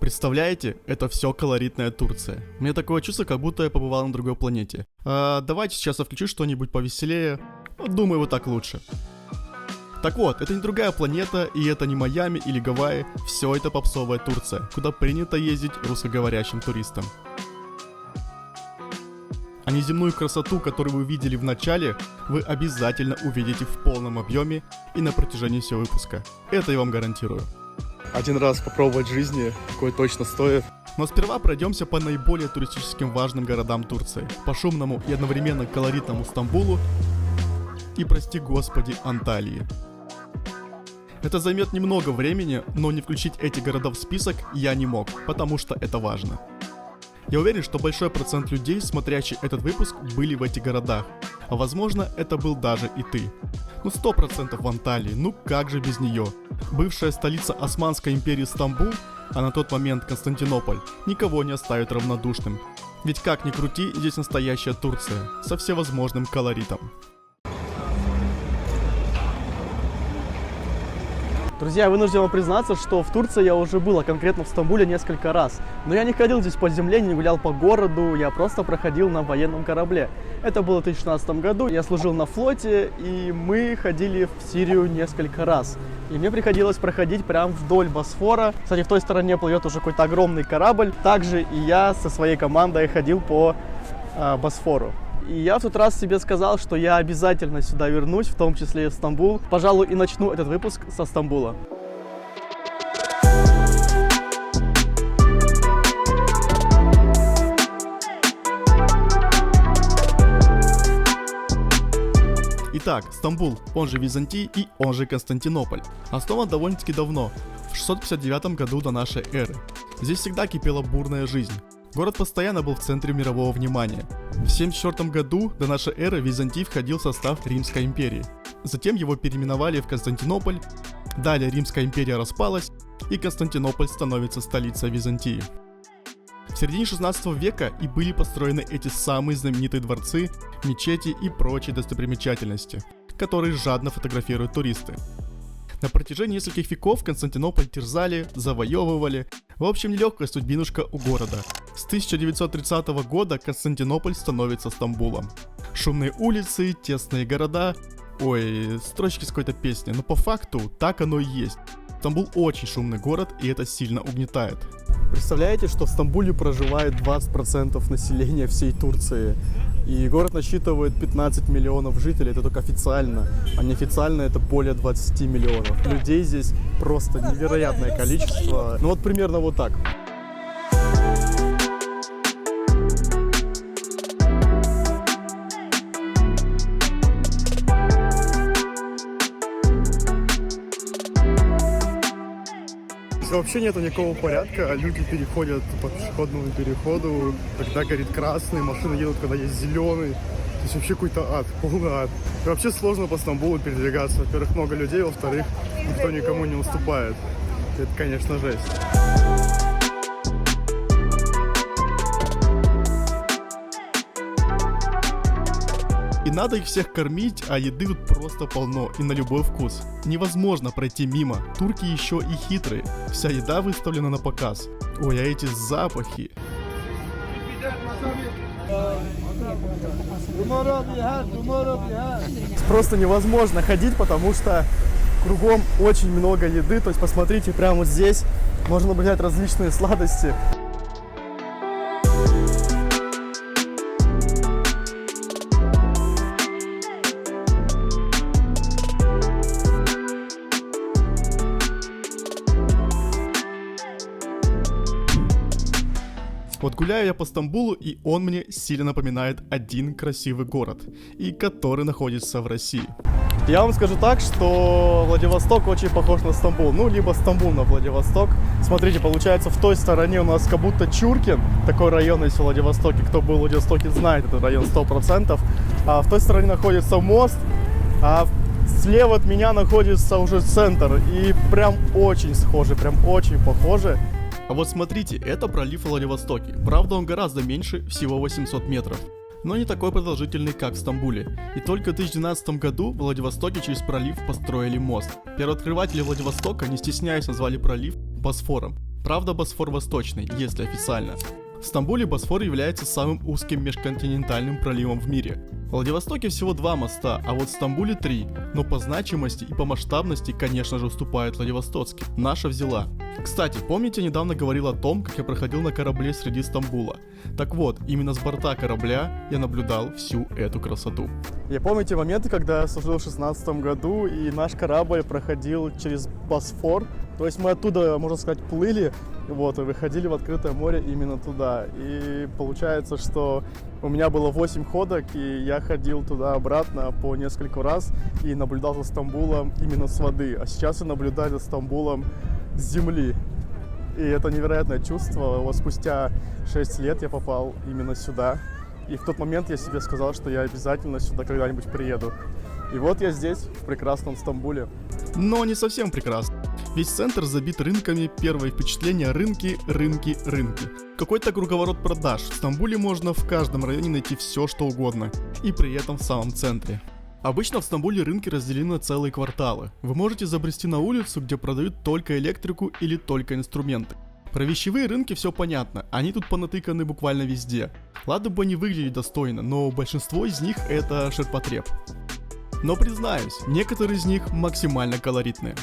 Представляете, это все колоритная Турция. У меня такое чувство, как будто я побывал на другой планете. Давайте сейчас я включу что-нибудь повеселее. Думаю, вот так лучше. Так вот, это не другая планета, и это не Майами или Гавайи. Все это попсовая Турция, куда принято ездить русскоговорящим туристам. А неземную красоту, которую вы видели в начале, вы обязательно увидите в полном объеме и на протяжении всего выпуска. Это я вам гарантирую. Один раз попробовать в жизни, такое точно стоит. Но сперва пройдемся по наиболее туристическим важным городам Турции. По шумному и одновременно колоритному Стамбулу и, прости господи, Анталии. Это займет немного времени, но не включить эти города в список я не мог, потому что это важно. Я уверен, что большой процент людей, смотрящих этот выпуск, были в этих городах. А возможно, это был даже и ты. 100% в Анталии, ну как же без нее. Бывшая столица Османской империи Стамбул, а на тот момент Константинополь, никого не оставит равнодушным. Ведь как ни крути, здесь настоящая Турция, со всевозможным колоритом. Друзья, я вынужден вам признаться, что в Турции я уже был, а конкретно в Стамбуле несколько раз. Но я не ходил здесь по земле, не гулял по городу, я просто проходил на военном корабле. Это было в 2016 году, я служил на флоте, и мы ходили в Сирию несколько раз. И мне приходилось проходить прям вдоль Босфора. Кстати, в той стороне плывет уже какой-то огромный корабль. Также и я со своей командой ходил по Босфору. И я в тот раз себе сказал, что я обязательно сюда вернусь, в том числе и в Стамбул. Пожалуй, и начну этот выпуск со Стамбула. Итак, Стамбул, он же Византий и он же Константинополь. Основан довольно-таки давно, в 659 году до нашей эры. Здесь всегда кипела бурная жизнь. Город постоянно был в центре мирового внимания. В 74 году до нашей эры Византий входил в состав Римской империи. Затем его переименовали в Константинополь. Далее Римская империя распалась, и Константинополь становится столицей Византии. В середине 16 века и были построены эти самые знаменитые дворцы, мечети и прочие достопримечательности, которые жадно фотографируют туристы. На протяжении нескольких веков Константинополь терзали, завоевывали. В общем, нелегкая судьбинушка у города. С 1930 года Константинополь становится Стамбулом. Шумные улицы, тесные города. Ой, строчки с какой-то песни, но по факту так оно и есть. Стамбул очень шумный город, и это сильно угнетает. Представляете, что в Стамбуле проживает 20% населения всей Турции? И город насчитывает 15 миллионов жителей, это только официально. А неофициально это более 20 миллионов. Людей здесь просто невероятное количество. Ну вот примерно вот так. Вообще нету никакого порядка, люди переходят по пешеходному переходу, когда горит красный, машины едут, когда есть зеленый. То есть вообще какой-то ад, полный ад. И вообще сложно по Стамбулу передвигаться. Во-первых, много людей, во-вторых, никто никому не уступает. Это, конечно, жесть. И надо их всех кормить, а еды тут просто полно и на любой вкус. Невозможно пройти мимо. Турки еще и хитрые. Вся еда выставлена на показ. Ой, а эти запахи. Просто невозможно ходить, потому что кругом очень много еды. То есть посмотрите, прямо вот здесь можно наблюдать различные сладости. Вот гуляю я по Стамбулу, и он мне сильно напоминает один красивый город, и который находится в России. Я вам скажу так, что Владивосток очень похож на Стамбул, ну либо Стамбул на Владивосток. Смотрите, получается, в той стороне у нас как будто Чуркин, такой район есть в Владивостоке. Кто был в Владивостоке, знает этот район 100%. А в той стороне находится мост, а слева от меня находится уже центр. И прям очень схожи, прям очень похожи. А вот смотрите, это пролив в Владивостоке. Правда, он гораздо меньше, всего 800 метров. Но не такой продолжительный, как в Стамбуле. И только в 2012 году в Владивостоке через пролив построили мост. Первооткрыватели Владивостока, не стесняясь, назвали пролив Босфором. Правда, Босфор восточный, если официально. В Стамбуле Босфор является самым узким межконтинентальным проливом в мире. В Владивостоке всего 2 моста, а вот в Стамбуле 3, но по значимости и по масштабности, конечно же, уступает Владивостокский. Наша взяла. Кстати, помните, я недавно говорил о том, как я проходил на корабле среди Стамбула? Так вот, именно с борта корабля я наблюдал всю эту красоту. Я помню те моменты, когда я служил в 2016 году, и наш корабль проходил через Босфор. То есть мы оттуда, можно сказать, плыли, вот, и выходили в открытое море именно туда. И получается, что у меня было 8 ходок, и я ходил туда-обратно по несколько раз и наблюдал за Стамбулом именно с воды. А сейчас я наблюдаю за Стамбулом с земли. И это невероятное чувство. Вот спустя 6 лет я попал именно сюда. И в тот момент я себе сказал, что я обязательно сюда когда-нибудь приеду. И вот я здесь, в прекрасном Стамбуле. Но не совсем прекрасно. Весь центр забит рынками, первое впечатление – рынки, рынки, рынки. Какой-то круговорот продаж. В Стамбуле можно в каждом районе найти все, что угодно. И при этом в самом центре. Обычно в Стамбуле рынки разделены на целые кварталы. Вы можете забрести на улицу, где продают только электрику или только инструменты. Про вещевые рынки все понятно, они тут понатыканы буквально везде. Ладно бы они выглядели достойно, но большинство из них это ширпотреб. Но признаюсь, некоторые из них максимально колоритные.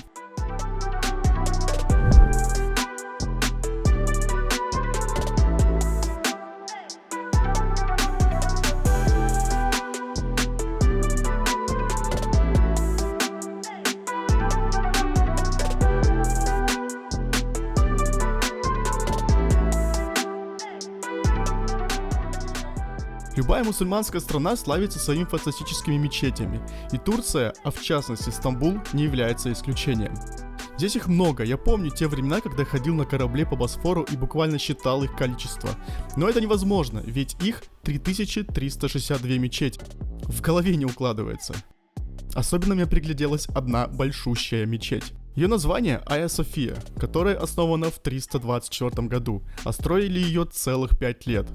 Любая мусульманская страна славится своими фантастическими мечетями, и Турция, а в частности Стамбул, не является исключением. Здесь их много, я помню те времена, когда ходил на корабле по Босфору и буквально считал их количество. Но это невозможно, ведь их 3362 мечети. В голове не укладывается. Особенно мне пригляделась одна большущая мечеть. Ее название Айя София, которая основана в 324 году, а строили ее целых 5 лет.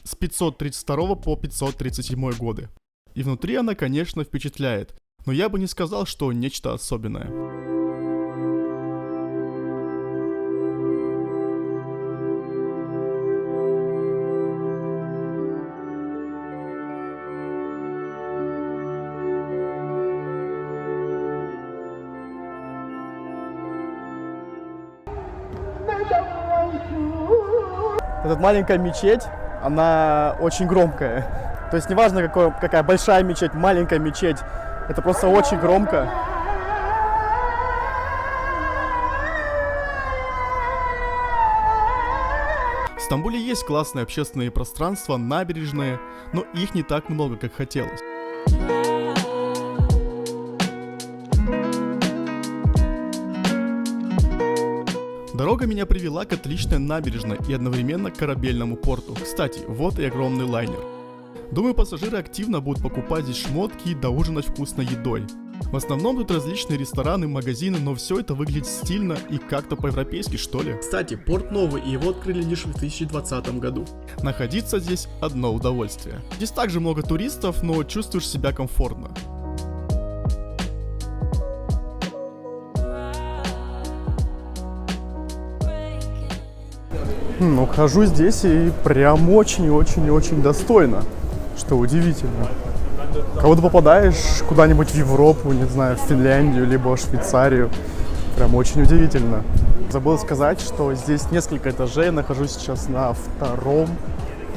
С 532 по 537 годы. И внутри она, конечно, впечатляет, но я бы не сказал, что нечто особенное. Эта маленькая мечеть, она очень громкая. То есть неважно, какая большая мечеть, маленькая мечеть, это просто очень громко. В Стамбуле есть классные общественные пространства, набережные, но их не так много, как хотелось. Дорога меня привела к отличной набережной и одновременно к корабельному порту. Кстати, вот и огромный лайнер. Думаю, пассажиры активно будут покупать здесь шмотки и доужинать вкусной едой. В основном тут различные рестораны, магазины, но все это выглядит стильно и как-то по-европейски, что ли. Кстати, порт новый, и его открыли лишь в 2020 году. Находиться здесь одно удовольствие. Здесь также много туристов, но чувствуешь себя комфортно. Хожу здесь и прям очень достойно, что удивительно. Кого-то попадаешь куда-нибудь в Европу, не знаю, в Финляндию, либо в Швейцарию, прям очень удивительно. Забыл сказать, что здесь несколько этажей, я нахожусь сейчас на 2-м,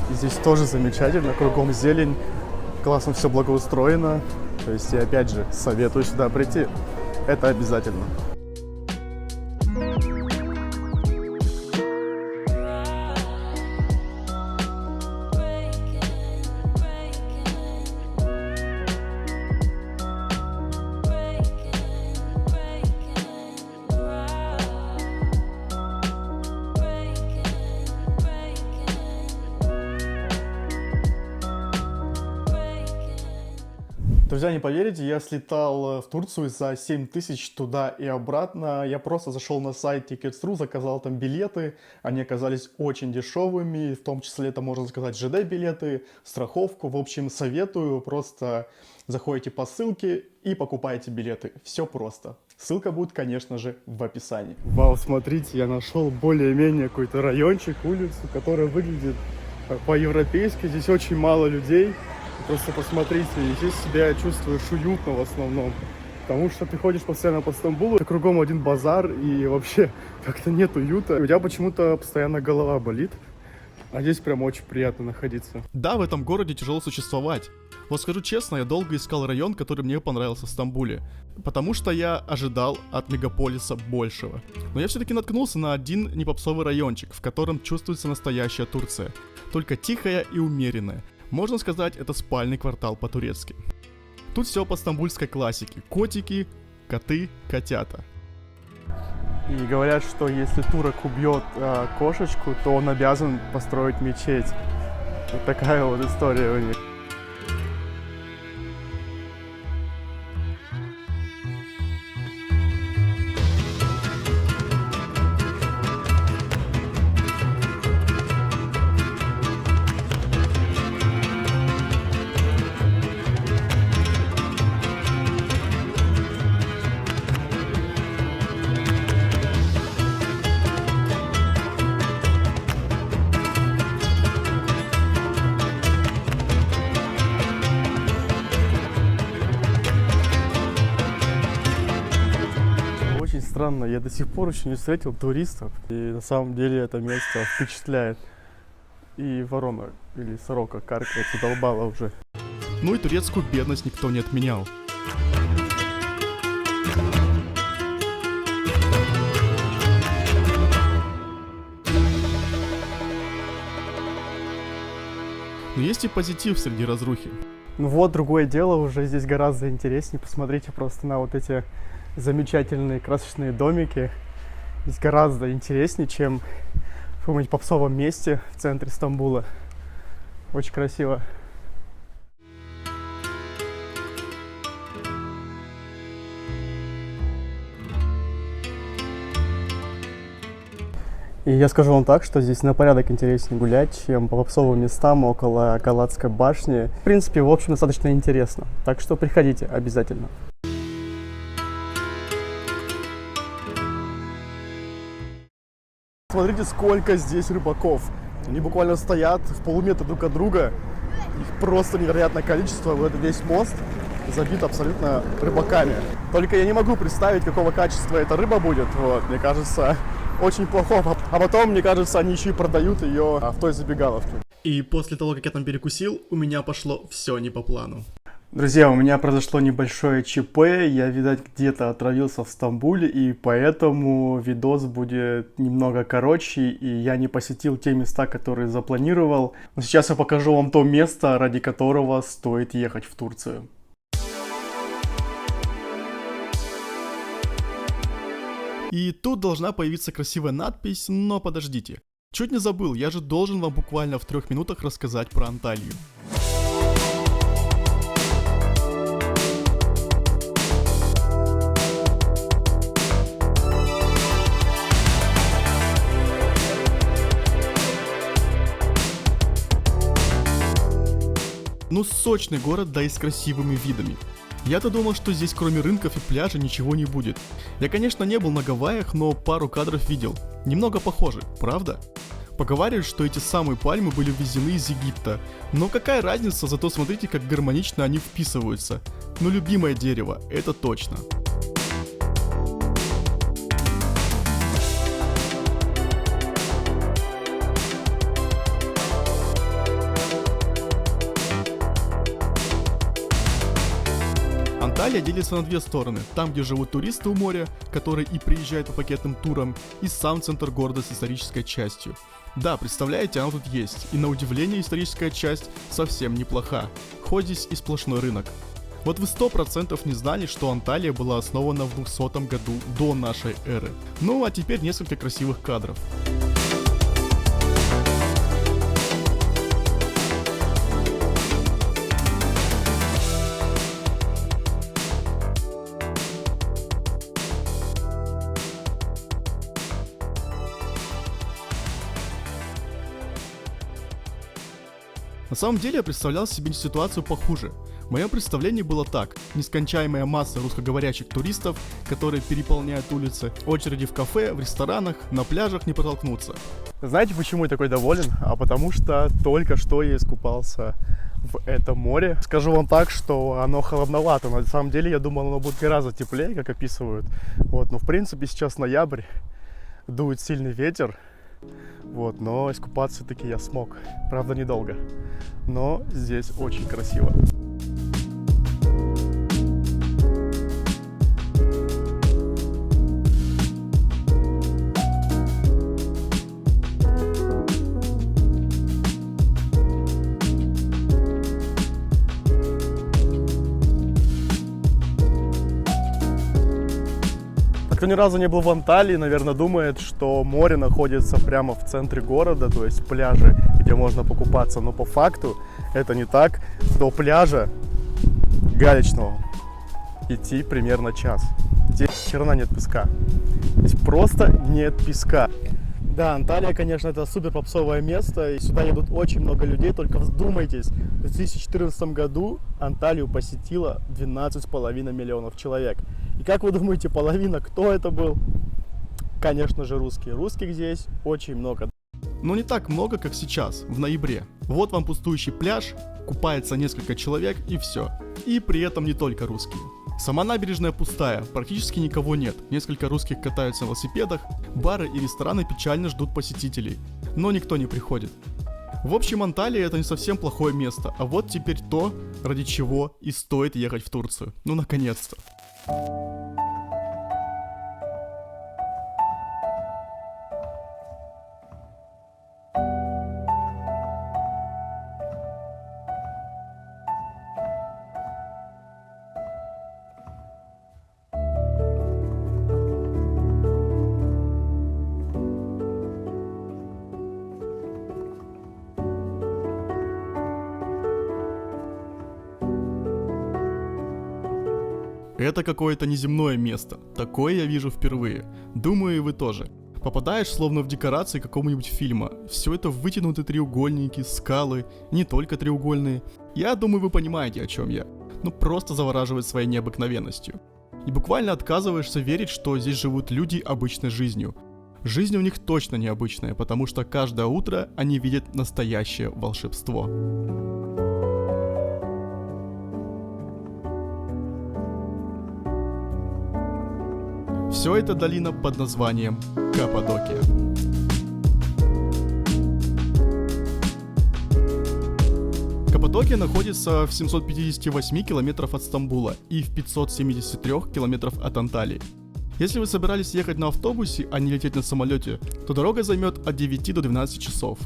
и здесь тоже замечательно, кругом зелень, классно все благоустроено, то есть я опять же советую сюда прийти, это обязательно. Друзья, не поверите, я слетал в Турцию за 7 тысяч туда и обратно. Я просто зашел на сайт Tickets.ru, заказал там билеты. Они оказались очень дешевыми, в том числе это, можно сказать, ЖД-билеты, страховку. В общем, советую, просто заходите по ссылке и покупаете билеты. Все просто. Ссылка будет, конечно же, в описании. Вау, смотрите, я нашел более-менее какой-то райончик, улицу, которая выглядит по-европейски. Здесь очень мало людей. Просто посмотрите, здесь себя чувствуешь уютно в основном. Потому что ты ходишь постоянно по Стамбулу, кругом один базар и вообще как-то нет уюта. У тебя почему-то постоянно голова болит. А здесь прям очень приятно находиться. Да, в этом городе тяжело существовать. Вот скажу честно, я долго искал район, который мне понравился в Стамбуле. Потому что я ожидал от мегаполиса большего. Но я все-таки наткнулся на один непопсовый райончик, в котором чувствуется настоящая Турция. Только тихая и умеренная. Можно сказать, это спальный квартал по-турецки. Тут все по стамбульской классике. Котики, коты, котята. И говорят, что если турок убьет кошечку, то он обязан построить мечеть. Вот такая вот история у них. Очень странно, я до сих пор еще не встретил туристов. И на самом деле это место впечатляет. И ворона или сорока каркает, задолбала уже. Ну и турецкую бедность никто не отменял. Но есть и позитив среди разрухи. Ну вот, другое дело, уже здесь гораздо интереснее. Посмотрите просто на вот эти замечательные красочные домики. Здесь гораздо интереснее, чем в каком-нибудь попсовом месте в центре Стамбула. Очень красиво. И я скажу вам так, что здесь на порядок интереснее гулять, чем по попсовым местам около Галатской башни. В принципе, в общем, достаточно интересно. Так что приходите обязательно. Смотрите, сколько здесь рыбаков. Они буквально стоят в полуметре друг от друга. Их просто невероятное количество. Вот этот весь мост забит абсолютно рыбаками. Только я не могу представить, какого качества эта рыба будет. Вот, мне кажется, очень плохого. А потом, мне кажется, они еще и продают ее в той забегаловке. И после того, как я там перекусил, у меня пошло все не по плану. Друзья, у меня произошло небольшое ЧП, я, видать, где-то отравился в Стамбуле, и поэтому видос будет немного короче, и я не посетил те места, которые запланировал. Но сейчас я покажу вам то место, ради которого стоит ехать в Турцию. И тут должна появиться красивая надпись, но подождите. Чуть не забыл, я же должен вам буквально в 3 минутах рассказать про Анталию. Ну, сочный город, да и с красивыми видами. Я-то думал, что здесь кроме рынков и пляжа ничего не будет. Я, конечно, не был на Гавайях, но пару кадров видел. Немного похожи, правда? Поговаривают, что эти самые пальмы были ввезены из Египта. Но какая разница, зато смотрите, как гармонично они вписываются. Ну, любимое дерево, это точно. Анталия делится на 2 стороны. Там, где живут туристы у моря, которые и приезжают по пакетным турам, и сам центр города с исторической частью. Да, представляете, она тут есть. И на удивление историческая часть совсем неплоха. Хоть здесь и сплошной рынок. Вот вы 100% не знали, что Анталия была основана в 200 году до нашей эры. Ну а теперь несколько красивых кадров. На самом деле я представлял себе ситуацию похуже. В моем представлении было так: нескончаемая масса русскоговорящих туристов, которые переполняют улицы, очереди в кафе, в ресторанах, на пляжах не протолкнуться. Знаете, почему я такой доволен? А потому что только что я искупался в этом море. Скажу вам так, что оно холодновато. На самом деле я думал, оно будет гораздо теплее, как описывают. Вот, но в принципе сейчас ноябрь, дует сильный ветер. Вот, но искупаться таки я смог. Правда, недолго. Но здесь очень красиво. Кто ни разу не был в Анталии, наверное, думает, что море находится прямо в центре города, то есть пляжи, где можно покупаться. Но по факту это не так. До пляжа галечного идти примерно час. Здесь херна нет песка. Здесь просто нет песка. Да, Анталия, конечно, это супер попсовое место, и сюда едут очень много людей, только вдумайтесь, в 2014 году Анталию посетило 12,5 миллионов человек. И как вы думаете, половина, кто это был? Конечно же, русские. Русских здесь очень много. Но не так много, как сейчас, в ноябре. Вот вам пустующий пляж, купается несколько человек и все. И при этом не только русские. Сама набережная пустая, практически никого нет. Несколько русских катаются на велосипедах, бары и рестораны печально ждут посетителей. Но никто не приходит. В общем, Анталия это не совсем плохое место, а вот теперь то, ради чего и стоит ехать в Турцию. Ну, наконец-то. Это какое-то неземное место. Такое я вижу впервые. Думаю, и вы тоже. Попадаешь словно в декорации какого-нибудь фильма. Все это вытянутые треугольники, скалы, не только треугольные. Я думаю, вы понимаете, о чем я. Ну просто завораживает своей необыкновенностью. И буквально отказываешься верить, что здесь живут люди обычной жизнью. Жизнь у них точно необычная, потому что каждое утро они видят настоящее волшебство. Все это долина под названием Каппадокия. Каппадокия находится в 758 километров от Стамбула и в 573 километров от Анталии. Если вы собирались ехать на автобусе, а не лететь на самолете, то дорога займет от 9 до 12 часов.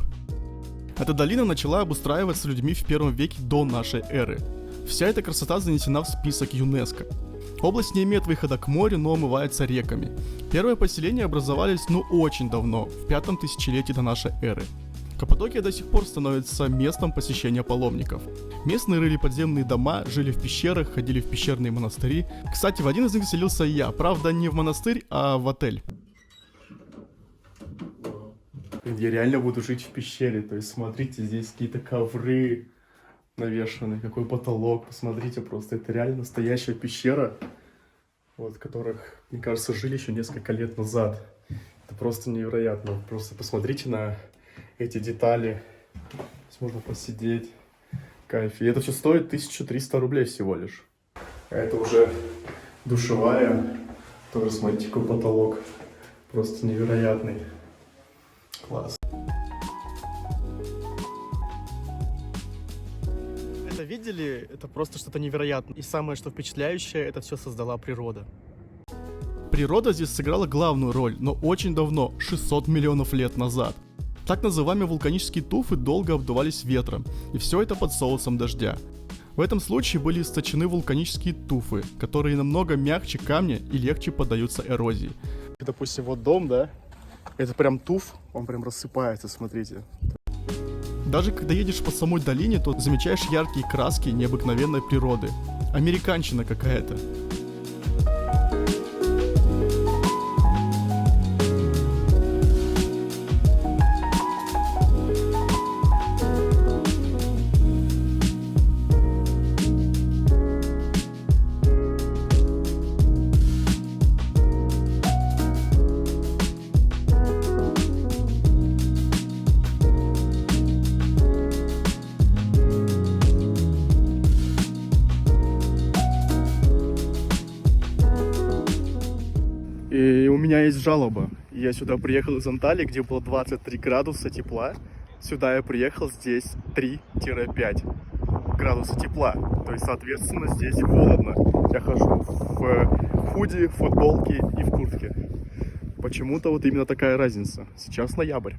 Эта долина начала обустраиваться людьми в 1 веке до нашей эры. Вся эта красота занесена в список ЮНЕСКО. Область не имеет выхода к морю, но омывается реками. Первые поселения образовались очень давно, в 5 тысячелетии до нашей эры. Каппадокия до сих пор становится местом посещения паломников. Местные рыли подземные дома, жили в пещерах, ходили в пещерные монастыри. Кстати, в один из них заселился и я, правда не в монастырь, а в отель. Я реально буду жить в пещере, то есть смотрите, здесь какие-то ковры навешаны, какой потолок, посмотрите просто, это реально настоящая пещера, вот, в которых, мне кажется, жили еще несколько лет назад. Это просто невероятно, просто посмотрите на эти детали, здесь можно посидеть, кайф. И это все стоит 1300 рублей всего лишь. А это уже душевая, тоже смотрите, какой потолок, просто невероятный, класс. Видели, это просто что-то невероятное. И самое, что впечатляющее, это все создала природа. Природа здесь сыграла главную роль, но очень давно, 600 миллионов лет назад. Так называемые вулканические туфы долго обдувались ветром, и все это под соусом дождя. В этом случае были источены вулканические туфы, которые намного мягче камня и легче поддаются эрозии. Допустим, вот дом, да? Это прям туф, он прям рассыпается, смотрите. Даже когда едешь по самой долине, то замечаешь яркие краски необыкновенной природы. Американщина какая-то. И у меня есть жалоба. Я сюда приехал из Анталии, где было 23 градуса тепла. Сюда я приехал, здесь 3-5 градуса тепла. То есть, соответственно, здесь холодно. Я хожу в худи, в футболке и в куртке. Почему-то вот именно такая разница. Сейчас ноябрь.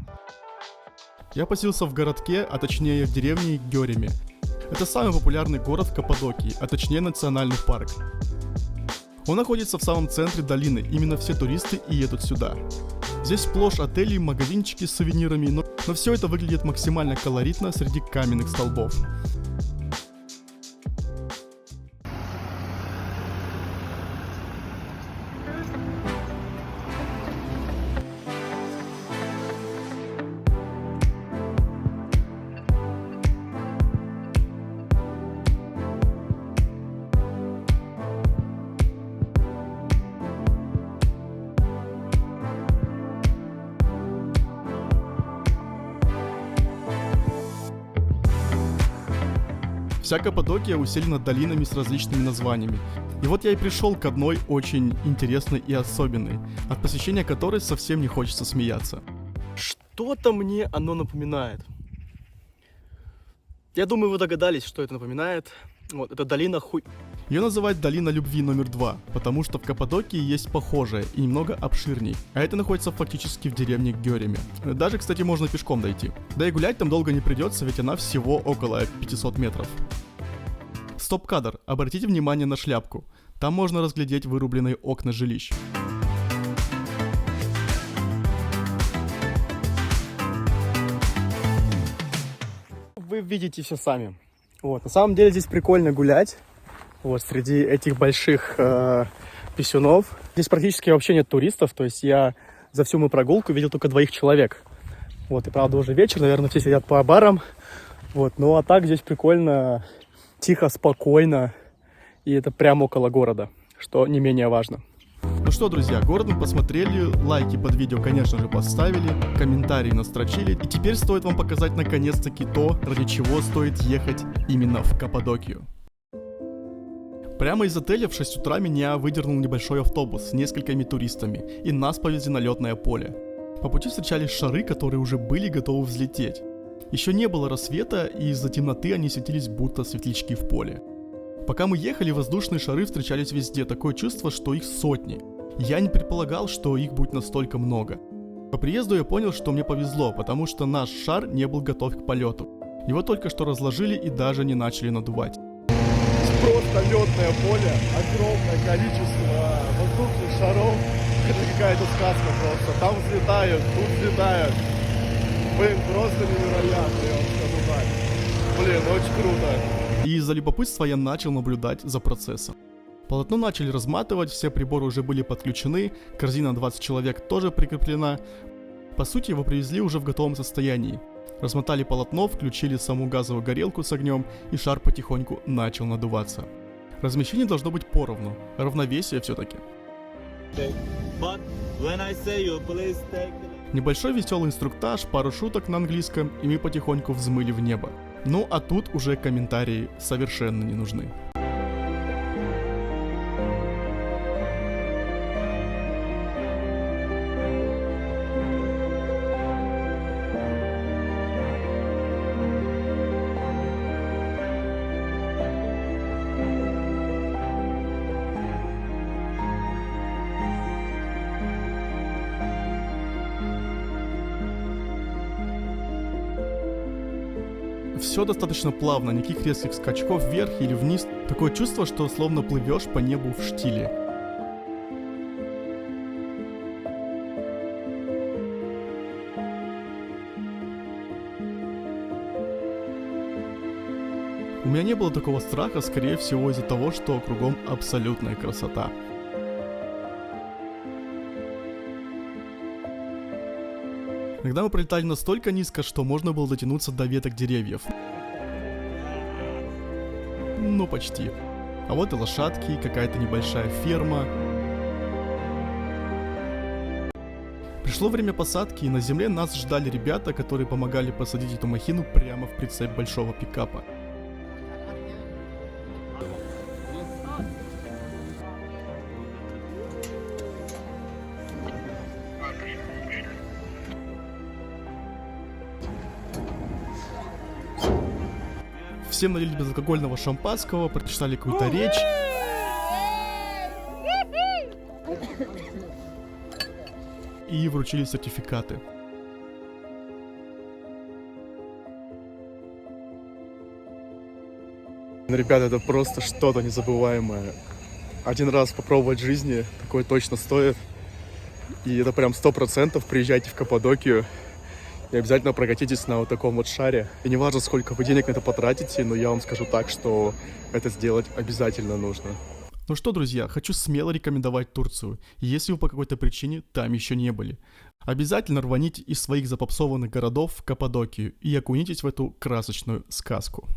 Я поселился в городке, а точнее в деревне Гёреме. Это самый популярный город в Каппадокии, а точнее национальный парк. Он находится в самом центре долины, именно все туристы и едут сюда. Здесь сплошь отели, магазинчики с сувенирами, но все это выглядит максимально колоритно среди каменных столбов. Вся Каппадокия усеяна долинами с различными названиями. И вот я и пришел к одной очень интересной и особенной, от посещения которой совсем не хочется смеяться. Что-то мне оно напоминает. Я думаю, вы догадались, что это напоминает. Вот, это долина Ее называют долина любви номер 2, потому что в Каппадокии есть похожее и немного обширней. А это находится фактически в деревне Гёреме. Даже, кстати, можно пешком дойти. Да и гулять там долго не придется, ведь она всего около 500 метров. Стоп-кадр. Обратите внимание на шляпку. Там можно разглядеть вырубленные окна жилищ. Вы видите все сами. Вот. На самом деле здесь прикольно гулять. Вот, среди этих больших писюнов. Здесь практически вообще нет туристов. То есть я за всю мою прогулку видел только 2 человек. Вот, и правда уже вечер, наверное, все сидят по барам. Вот, ну а так здесь прикольно, тихо, спокойно. И это прямо около города, что не менее важно. Ну что, друзья, город мы посмотрели, лайки под видео, конечно же, поставили, комментарии настрочили. И теперь стоит вам показать наконец-таки то, ради чего стоит ехать именно в Каппадокию. Прямо из отеля в 6 утра меня выдернул небольшой автобус с несколькими туристами, и нас повезли на летное поле. По пути встречались шары, которые уже были готовы взлететь. Еще не было рассвета, и из-за темноты они светились будто светлячки в поле. Пока мы ехали, воздушные шары встречались везде, такое чувство, что их сотни. Я не предполагал, что их будет настолько много. По приезду я понял, что мне повезло, потому что наш шар не был готов к полету. Его только что разложили и даже не начали надувать. Просто летное поле, огромное количество воздушных шаров. Это какая-то сказка просто. Там взлетают, тут взлетают. Блин, просто невероятно, я вам скажу так. Блин, очень круто. И из-за любопытства я начал наблюдать за процессом. Полотно начали разматывать, все приборы уже были подключены, корзина 20 человек тоже прикреплена. По сути, его привезли уже в готовом состоянии. Размотали полотно, включили саму газовую горелку с огнем, и шар потихоньку начал надуваться. Размещение должно быть поровну, равновесие все-таки. Небольшой веселый инструктаж, пару шуток на английском, и мы потихоньку взмыли в небо. Ну а тут уже комментарии совершенно не нужны. Все достаточно плавно, никаких резких скачков вверх или вниз. Такое чувство, что словно плывешь по небу в штиле. У меня не было такого страха, скорее всего из-за того, что кругом абсолютная красота. Иногда мы пролетали настолько низко, что можно было дотянуться до веток деревьев. Ну, почти. А вот и лошадки, какая-то небольшая ферма. Пришло время посадки, и на земле нас ждали ребята, которые помогали посадить эту махину прямо в прицеп большого пикапа. Всем налили безалкогольного шампанского, прочитали какую-то речь. И вручили сертификаты. Ну, ребята, это просто что-то незабываемое. Один раз попробовать в жизни, такое точно стоит. И это прям 100%. Приезжайте в Каппадокию и обязательно прокатитесь на вот таком вот шаре. И не важно, сколько вы денег на это потратите, но я вам скажу так, что это сделать обязательно нужно. Ну что, друзья, хочу смело рекомендовать Турцию, если вы по какой-то причине там еще не были. Обязательно рваните из своих запопсованных городов в Каппадокию и окунитесь в эту красочную сказку.